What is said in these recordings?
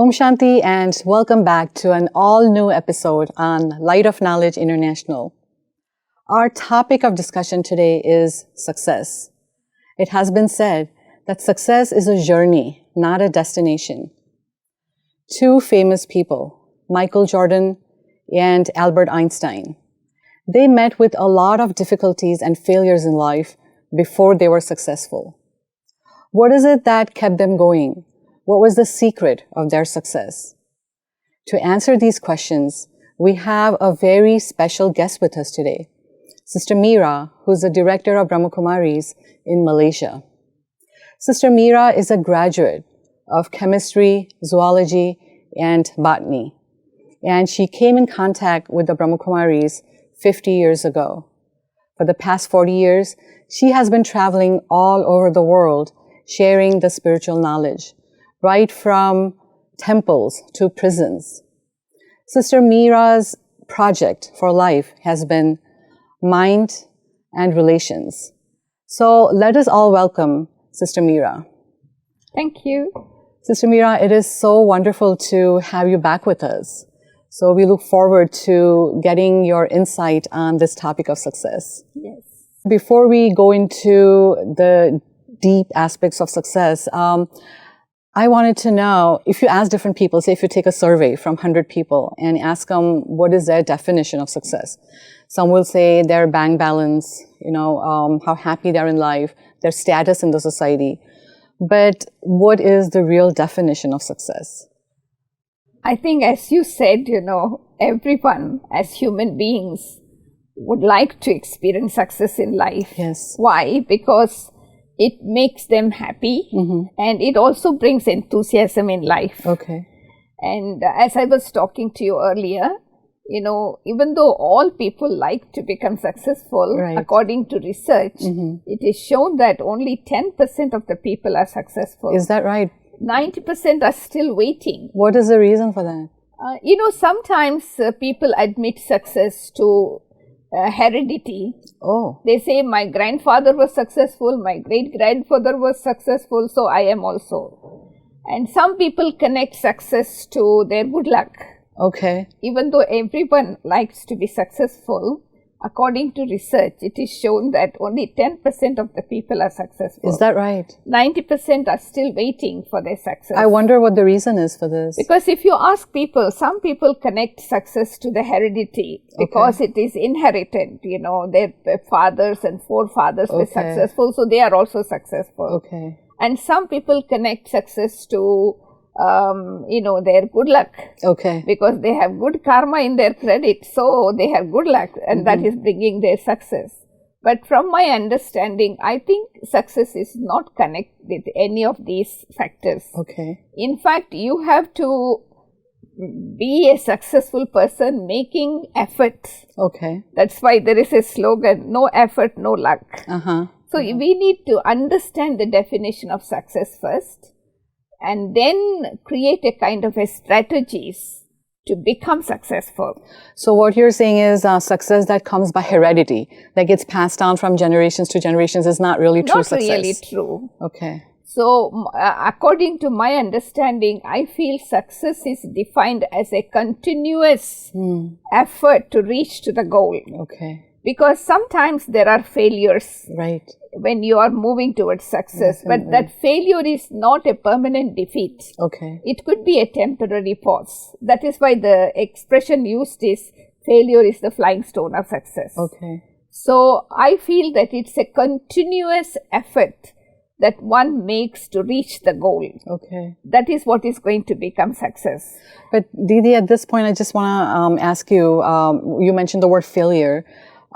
Om Shanti and welcome back to an all-new episode on Light of Knowledge International. Our topic of discussion today is success. It has been said that success is a journey, not a destination. Two famous people, Michael Jordan and Albert Einstein, they met with a lot of difficulties and failures in life before they were successful. What is it that kept them going? What was the secret of their success? To answer these questions, we have a very special guest with us today, Sister Meera, who's the director of Brahmakumaris in Malaysia. Sister Meera is a graduate of chemistry, zoology, and botany, and she came in contact with the Brahmakumaris 50 years ago. For the past 40 years, she has been traveling all over the world, sharing the spiritual knowledge, right from temples to prisons. Sister Meera's project for life has been mind and relations. So let us all welcome Sister Meera. Thank you. Sister Meera, it is so wonderful to have you back with us. So we look forward to getting your insight on this topic of success. Yes. Before we go into the deep aspects of success, I wanted to know, if you ask different people, say if you take a survey from 100 people and ask them what is their definition of success. Some will say their bank balance, how happy they're in life, their status in the society. But what is the real definition of success? I think, as you said, everyone as human beings would like to experience success in life. Yes. Why? Because it makes them happy, and it also brings enthusiasm in life. Okay. And as I was talking to you earlier, even though all people like to become successful, right, according to research, it is shown that only 10% of the people are successful. Is that right? 90% are still waiting. What is the reason for that? Sometimes people admit success to heredity. Oh. They say, my grandfather was successful, my great-grandfather was successful, so I am also. And some people connect success to their good luck. Okay. Even though everyone likes to be successful, according to research, it is shown that only 10% of the people are successful. Is that right? 90% are still waiting for their success. I wonder what the reason is for this. Because if you ask people, some people connect success to the heredity because it is inherited. Their fathers and forefathers were successful, so they are also successful. Okay. And some people connect success to their good luck. Okay. Because they have good karma in their credit, so they have good luck, and that is bringing their success. But from my understanding, I think success is not connected with any of these factors. Okay. In fact, you have to be a successful person making efforts. Okay. That's why there is a slogan, no effort, no luck. So we need to understand the definition of success first, and then create a kind of a strategies to become successful. So what you're saying is success that comes by heredity, that gets passed down from generations to generations, is not really true success. Not really true. Okay. So according to my understanding, I feel success is defined as a continuous effort to reach to the goal. Okay. Because sometimes there are failures. Right. When you are moving towards success, Definitely. but that failure is not a permanent defeat. Okay. It could be a temporary pause. That is why the expression used is, failure is the flying stone of success. Okay. So I feel that it's a continuous effort that one makes to reach the goal. Okay. That is what is going to become success. But Didi, at this point, I just want to ask you, you mentioned the word failure.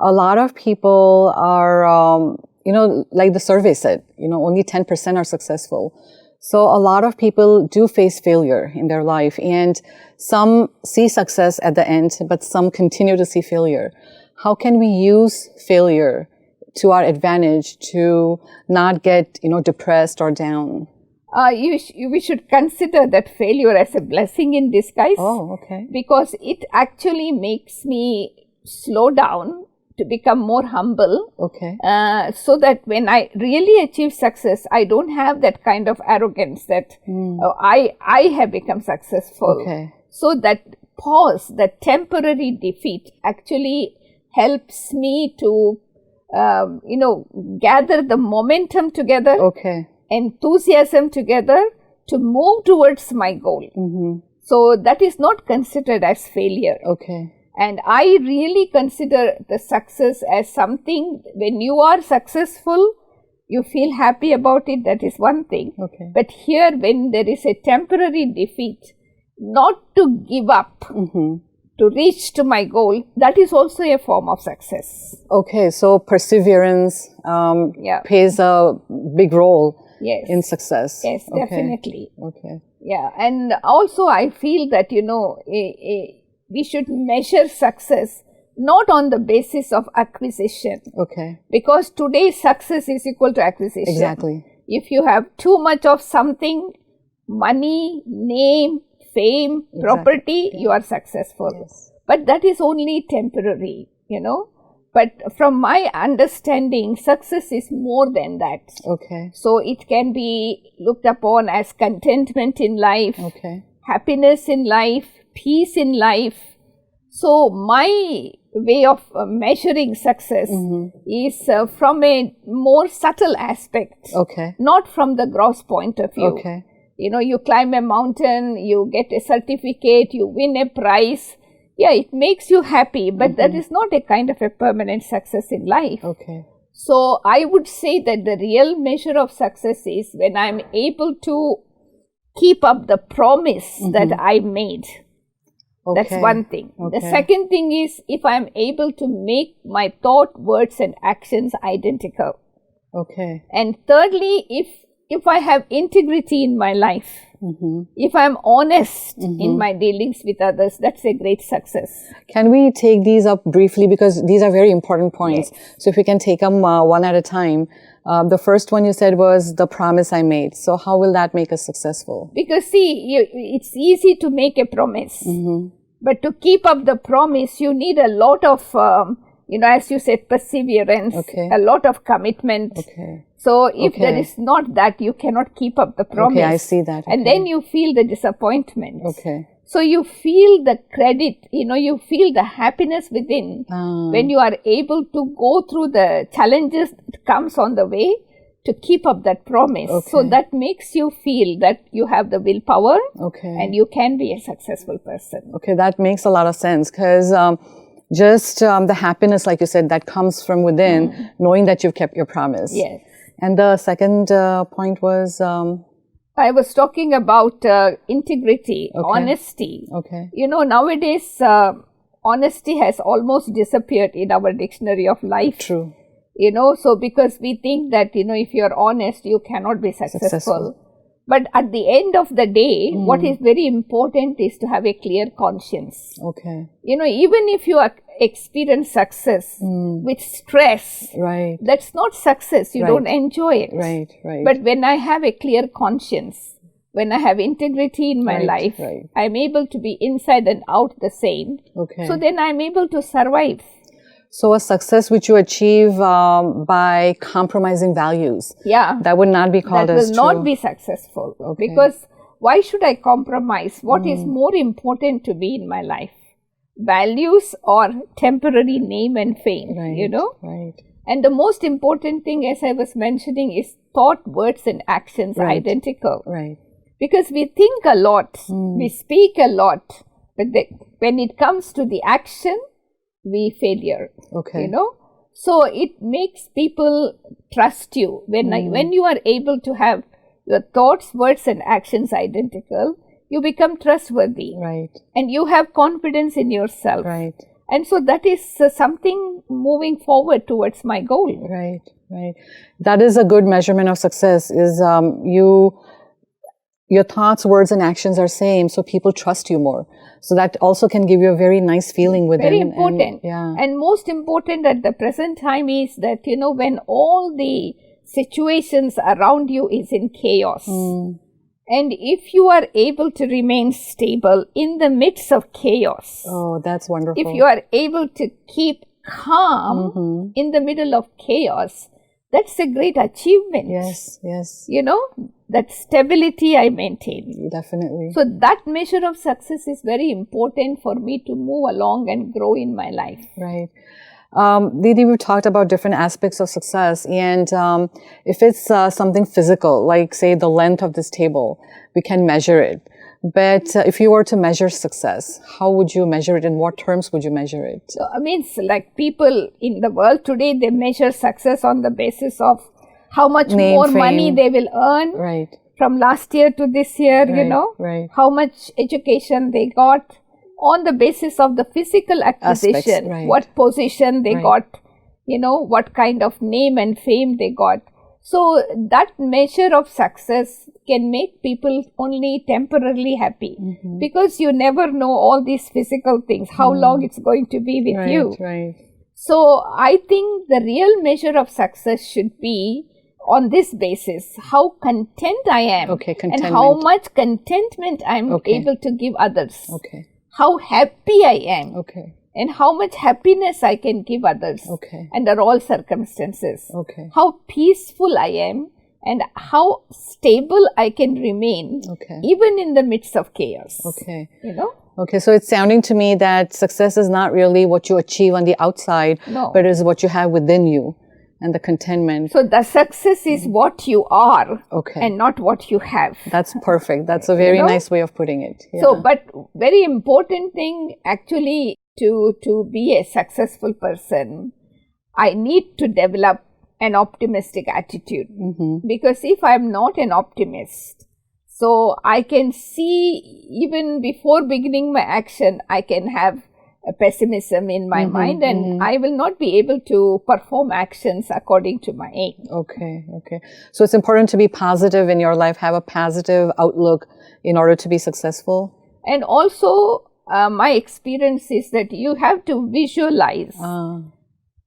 A lot of people are, like the survey said, only 10% are successful. So a lot of people do face failure in their life, and some see success at the end, but some continue to see failure. How can we use failure to our advantage to not get, depressed or down? We should consider that failure as a blessing in disguise. Oh, okay. Because it actually makes me slow down to become more humble. Okay. So that when I really achieve success, I don't have that kind of arrogance that I have become successful. Okay. So that pause, that temporary defeat actually helps me to, gather the momentum together, Okay. enthusiasm together to move towards my goal. So that is not considered as failure. Okay. And I really consider the success as something, when you are successful, you feel happy about it, that is one thing. Okay. But here, when there is a temporary defeat, not to give up, to reach to my goal, that is also a form of success. Okay, so perseverance plays a big role in success. Yes, okay. Definitely. Okay. Yeah, and also I feel that, we should measure success not on the basis of acquisition. Okay. Because today's success is equal to acquisition. Exactly. If you have too much of something, money, name, fame, property, you are successful. Yes. But that is only temporary, But from my understanding, success is more than that. Okay. So it can be looked upon as contentment in life, happiness in life, peace in life. So my way of measuring success is from a more subtle aspect, not from the gross point of view. Okay. You climb a mountain, you get a certificate, you win a prize. Yeah, it makes you happy, but that is not a kind of a permanent success in life. Okay. So I would say that the real measure of success is when I'm able to keep up the promise that I made. That's one thing. The second thing is if I'm able to make my thought, words and actions identical. Okay. And thirdly, if I have integrity in my life, if I'm honest in my dealings with others, that's a great success. Can we take these up briefly, because these are very important points? Yes. So if we can take them one at a time. The first one you said was the promise I made. So how will that make us successful? Because it's easy to make a promise, but to keep up the promise, you need a lot of, as you said, perseverance, a lot of commitment. Okay. So if there is not that, you cannot keep up the promise. Okay, I see that. And then you feel the disappointment. Okay. So you feel the credit, you feel the happiness within when you are able to go through the challenges that comes on the way to keep up that promise. Okay. So that makes you feel that you have the willpower and you can be a successful person. Okay, that makes a lot of sense, because just the happiness, like you said, that comes from within, knowing that you've kept your promise. Yes. And the second point was... I was talking about integrity, honesty. Okay. Nowadays, honesty has almost disappeared in our dictionary of life. True. So because we think that, if you're honest, you cannot be successful. But at the end of the day, what is very important is to have a clear conscience. Okay. Even if you experience success with stress, that's not success. You don't enjoy it. Right. But when I have a clear conscience, when I have integrity in my life, I'm able to be inside and out the same. Okay. So then I'm able to survive. So a success which you achieve by compromising values, that would not be called as true. That will not be successful. Okay. Because why should I compromise? What is more important to me in my life? Values or temporary name and fame, Right. And the most important thing, as I was mentioning, is thought, words and actions identical. Right. Because we think a lot, we speak a lot, but when it comes to the action, we failure. Okay. So it makes people trust you. When you are able to have your thoughts, words and actions identical, you become trustworthy. Right. And you have confidence in yourself. Right. And so that is something moving forward towards my goal. Right. That is a good measurement of success, is your thoughts, words and actions are same, so people trust you more. So that also can give you a very nice feeling within. Very important. And most important at the present time is that, when all the situations around you is in chaos, and if you are able to remain stable in the midst of chaos. Oh, that's wonderful. If you are able to keep calm in the middle of chaos, that's a great achievement. Yes, yes. You know, that stability I maintain. Definitely. So that measure of success is very important for me to move along and grow in my life. Right. Didi, we've talked about different aspects of success, and if it's something physical, like say the length of this table, we can measure it. But if you were to measure success, how would you measure it? In what terms would you measure it? So, I mean, it's like people in the world today, they measure success on the basis of how much Name, more fame. money they will earn Right. from last year to this year, Right, you know, right. how much education they got on the basis of the physical acquisition, Aspects, right. what position they Right. got, you know, what kind of name and fame they got. So that measure of success can make people only temporarily happy because you never know all these physical things, how long it's going to be with Right, you. right. So I think the real measure of success should be on this basis, how content I am, Okay, and how contentment. much contentment I'm Okay. able to give others, Okay, how happy I am, okay, and how much happiness I can give others okay, under all circumstances, okay, how peaceful I am, and how stable I can remain okay, even in the midst of chaos. okay. You know? Okay, so it's sounding to me that success is not really what you achieve on the outside, No. but is what you have within you and the contentment. So the success is what you are Okay. and not what you have. That's perfect. That's a very know? nice way of putting it. Yeah. So, but very important thing actually to be a successful person, I need to develop an optimistic attitude. Because if I'm not an optimist, so I can see even before beginning my action, I can have a pessimism in my mind, and I will not be able to perform actions according to my aim. Okay, okay. So it's important to be positive in your life, have a positive outlook in order to be successful. And also, my experience is that you have to visualize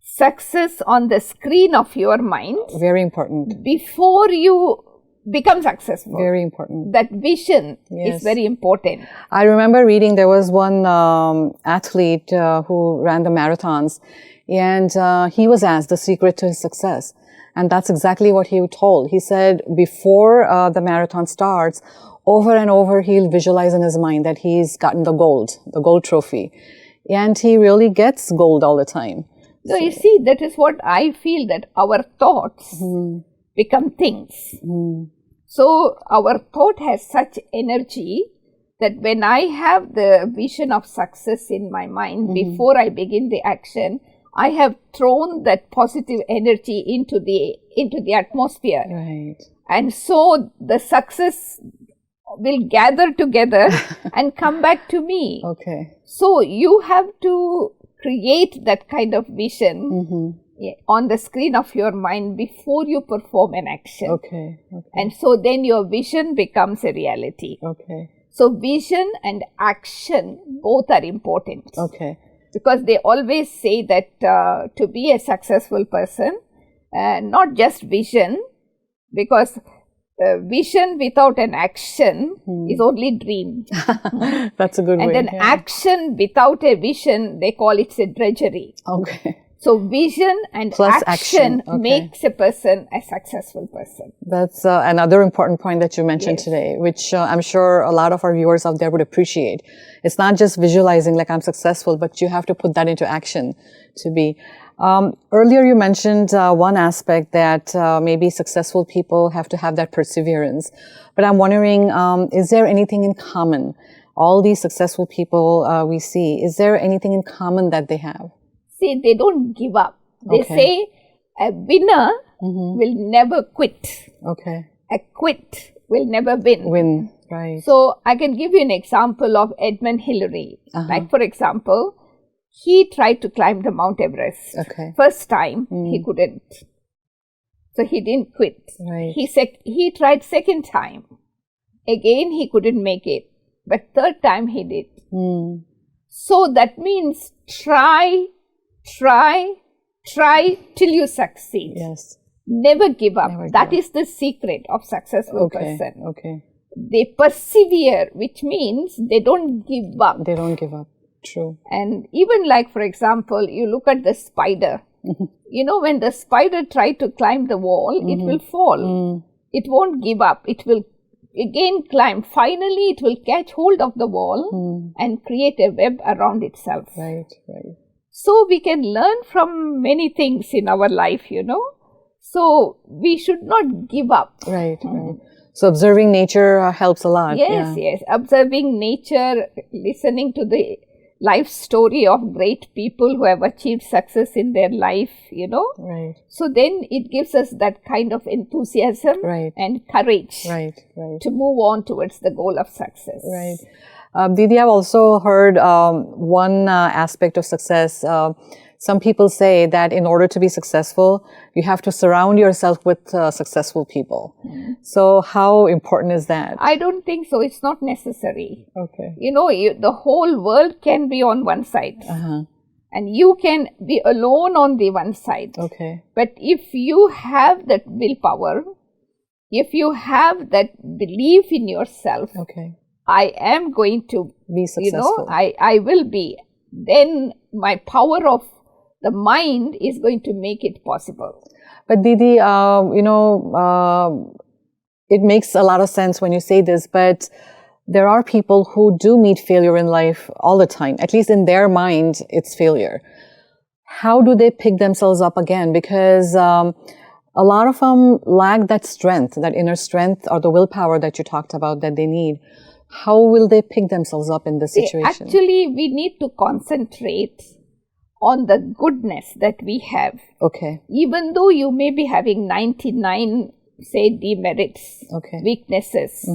success on the screen of your mind Very important. before you become successful. Very important. That vision Yes. is very important. I remember reading there was one athlete who ran the marathons, and he was asked the secret to his success. And that's exactly what he told. He said before the marathon starts, over and over he'll visualize in his mind that he's gotten the gold trophy. And he really gets gold all the time. So you see, that is what I feel, that our thoughts become things. So our thought has such energy that when I have the vision of success in my mind before I begin the action, I have thrown that positive energy into the atmosphere. Right. And so the success will gather together and come back to me. Okay. So you have to create that kind of vision on the screen of your mind before you perform an action. Okay. Okay. And so then your vision becomes a reality. Okay. So vision and action both are important. Okay. Because they always say that to be a successful person, not just vision, because vision without an action is only dream. That's a good way. And then action without a vision, they call it a drudgery. Okay. So vision and Plus action action, okay. makes a person a successful person. That's another important point that you mentioned today, which I'm sure a lot of our viewers out there would appreciate. It's not just visualizing like I'm successful, but you have to put that into action to be. Earlier you mentioned one aspect that maybe successful people have to have that perseverance. But I'm wondering, is there anything in common? All these successful people we see, is there anything in common that they have? See, they don't give up. They say a winner will never quit. Okay. A quit will never win. Win, right. So I can give you an example of Edmund Hillary. Like for example, he tried to climb the Mount Everest. Okay. First time, he couldn't. So he didn't quit. Right. He tried second time. Again, he couldn't make it. But third time, he did. So that means try till you succeed. Yes. Never give up. Never give That up. is the secret of successful person. Okay. They persevere, which means they don't give up. They don't give up. True. And even like, for example, you look at the spider. You know, when the spider tried to climb the wall, it will fall. It won't give up. It will again climb. Finally, it will catch hold of the wall and create a web around itself. Right, right. So we can learn from many things in our life, you know. So we should not give up. Right, right. So observing nature helps a lot. Yes, yes. Observing nature, listening to the life story of great people who have achieved success in their life, you know. Right. So then it gives us that kind of enthusiasm and courage to move on towards the goal of success. Right. Didi, I've also heard one aspect of success. Some people say that in order to be successful, you have to surround yourself with successful people. So how important is that? I don't think so. It's not necessary. Okay. You know, the whole world can be on one side. And you can be alone on the one side. Okay. But if you have that willpower, if you have that belief in yourself, I am going to be successful. You know, I will be. Then my power of the mind is going to make it possible. But Didi, you know, it makes a lot of sense when you say this, but there are people who do meet failure in life all the time. At least in their mind, it's failure. How do they pick themselves up again? Because a lot of them lack that strength, that inner strength or the willpower that you talked about that they need. How will they pick themselves up in this situation? Actually, we need to concentrate on the goodness that we have. Okay. Even though you may be having 99, say, demerits, weaknesses,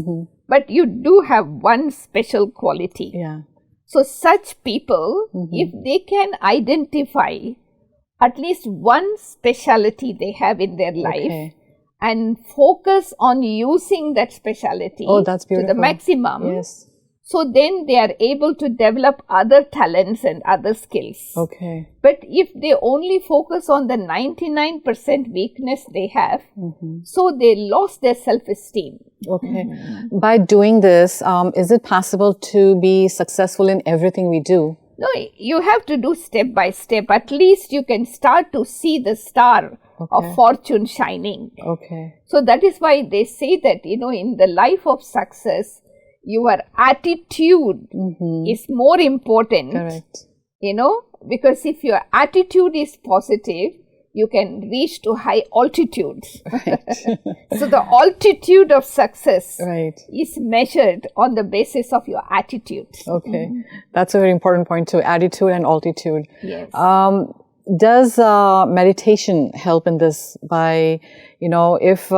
but you do have one special quality. Yeah. So such people, if they can identify at least one speciality they have in their life and focus on using that speciality to the maximum, so then they are able to develop other talents and other skills. Okay. But if they only focus on the 99% weakness they have, so they lost their self-esteem. Okay. By doing this, is it possible to be successful in everything we do? No, you have to do step by step. At least you can start to see the star of fortune shining. Okay. So that is why they say that, you know, in the life of success, your attitude is more important. Correct. You know, because if your attitude is positive, you can reach to high altitudes. Right. So the altitude of success is measured on the basis of your attitude. Okay. That's a very important point too, attitude and altitude. Yes. Does meditation help in this by, you know, if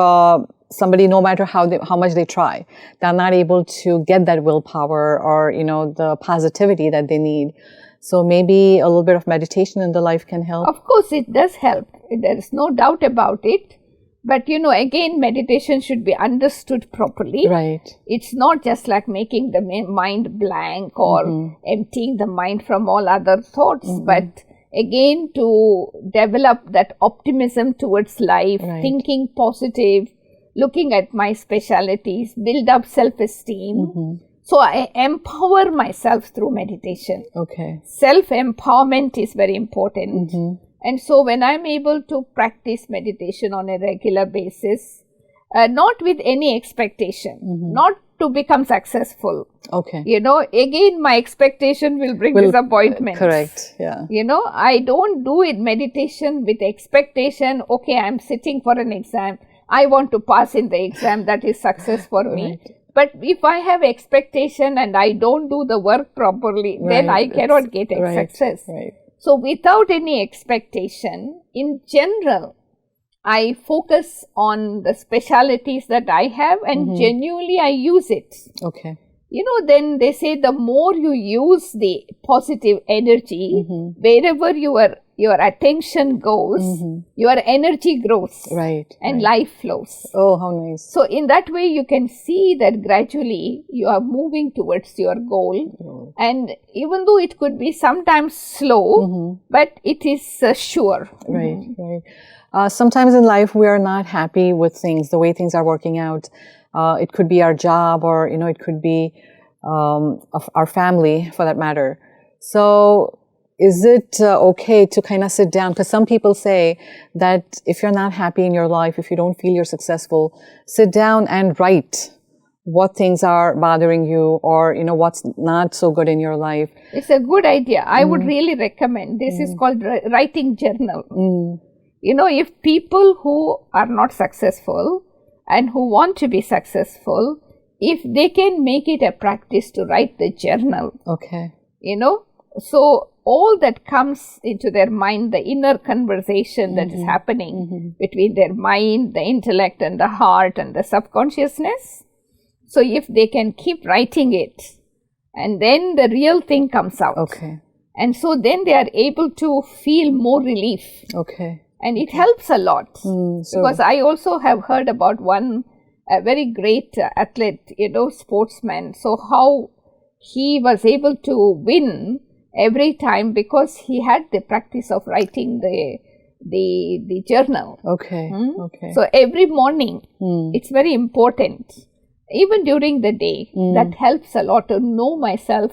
somebody, no matter how much they try, they're not able to get that willpower or, you know, the positivity that they need. So maybe a little bit of meditation in the life can help. Of course, it does help. There is no doubt about it. But, you know, again, meditation should be understood properly. Right. It's not just like making the mind blank or emptying the mind from all other thoughts, but again, to develop that optimism towards life, thinking positive, looking at my specialities, build up self-esteem. So I empower myself through meditation. Okay. Self-empowerment is very important. And so when I'm able to practice meditation on a regular basis, not with any expectation, not to become successful. Okay. You know, again, my expectation will bring disappointments. Correct. Yeah. You know, I don't do it meditation with expectation. Okay, I'm sitting for an exam. I want to pass in the exam. That is success for me. But if I have expectation and I don't do the work properly, then I cannot get success. So without any expectation, in general, I focus on the specialities that I have and genuinely I use it. Okay. You know, then they say the more you use the positive energy, wherever your attention goes, your energy grows. And life flows. Oh, how nice. So in that way, you can see that gradually you are moving towards your goal. And even though it could be sometimes slow, but it is sure. Sometimes in life, we are not happy with things, the way things are working out. It could be our job or, you know, it could be our family for that matter. So is it okay to kind of sit down? Because some people say that if you're not happy in your life, if you don't feel you're successful, sit down and write what things are bothering you, or, you know, what's not so good in your life. It's a good idea. I would really recommend. This is called writing journal. You know, if people who are not successful and who want to be successful, if they can make it a practice to write the journal, okay, you know, so all that comes into their mind, the inner conversation that is happening between their mind, the intellect and the heart and the subconsciousness. So if they can keep writing it, and then the real thing comes out. Okay. And so then they are able to feel more relief. Okay. And it helps a lot. Because I also have heard about a very great athlete, you know, sportsman. So how he was able to win every time because he had the practice of writing the journal. Okay. Okay. So every morning, it's very important. Even during the day, that helps a lot to know myself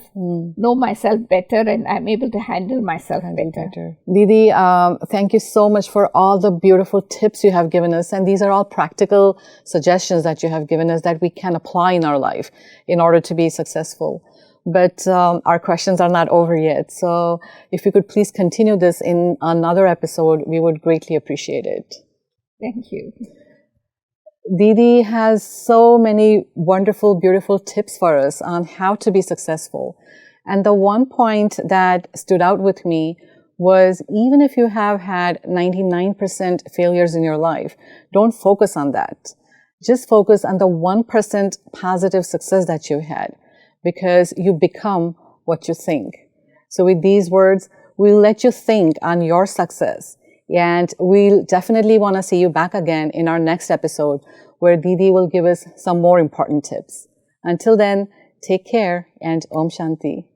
better, and I'm able to handle myself better. Didi, thank you so much for all the beautiful tips you have given us. And these are all practical suggestions that you have given us that we can apply in our life in order to be successful. But our questions are not over yet. So if you could please continue this in another episode, we would greatly appreciate it. Thank you. Didi has so many wonderful, beautiful tips for us on how to be successful. And the one point that stood out with me was, even if you have had 99% failures in your life, don't focus on that. Just focus on the 1% positive success that you had, because you become what you think. So with these words, we'll let you think on your success. And we'll definitely want to see you back again in our next episode, where Didi will give us some more important tips. Until then, take care and Om Shanti.